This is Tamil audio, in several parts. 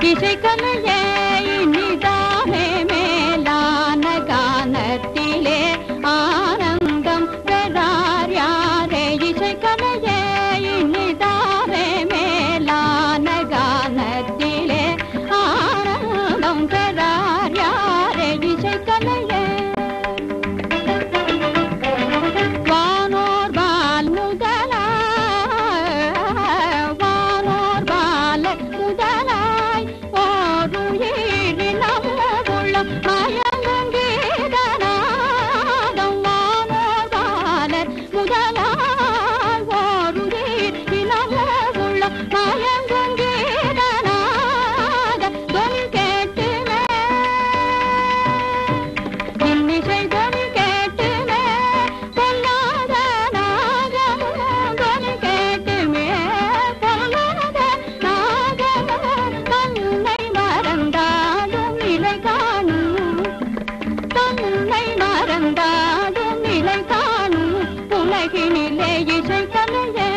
இசைக்கலையே இனிதானே மேலான கானத்திலே ஆனந்தம் பெறார் யாரே இசைக்கலையே இனிதானே மேலான கானத்திலே ஆனந்தம் பெறார் யாரே இசைக்கலையே வானோர் பால் முதலாய் ஓருயிரினம் உள்ள மயங்கும் கீதநாதம் வானோர் பாலர் முதலாய் ஓருயிரினம் உள்ள மயங்கும் கீதநாத தொனி கேட்டுமே இன்னிசை தொனி கேட்டுமே பொல்லாத நாகமும் தொனி கேட்டுமே பொல்லாத நாகமும் தன்னை மறந்தாடும் நிலை காணும் தன்னை மறந்தாடும் நிலை காணும் உலகினிலே இசைக்கலையே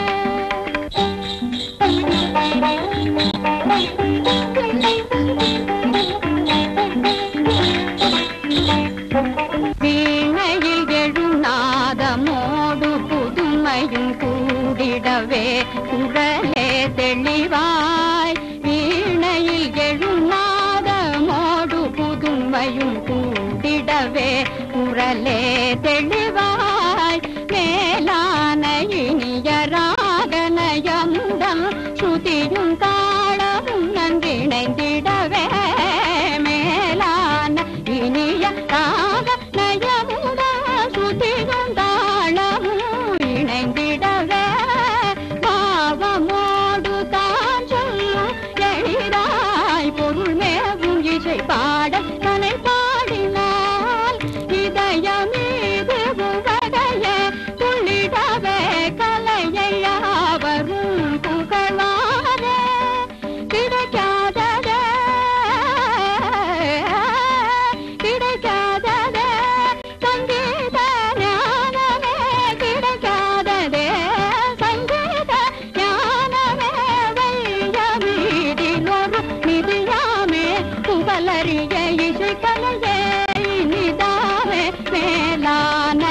வீணையில் எழுநாதமோடு புதுமையும் கூடிடவே குரலே தெளிவாய் வீணையில் எழுநாதமோடு புதுமையும் கூடிடவே குரலே தெளிவாய் மேலான இனிய ராகநயமுடன் ஸ்ருதியும் தாளமும் நன்றிணைந்திடவே மேலான இனிய ராகநயமுடன் ஸ்ருதியும் தாளமும் இணைந்திடவே பாவமோடு தான் சொல்லும் எளிதாய் பொருள் மேவும் இசை பாட தனை பாடினால் இதயமீது உவகையே துள்ளிடவே கலையை யாவரும் புகழ்வாரே கிடைக்காததே கிடைக்காததே சங்கீத ஞானமே கிடைக்காததே சங்கீத ஞானமே வையமீதில் ஒரு நிதியாமே புகழறிய இசைக்கலையே இனிதாமே மேலான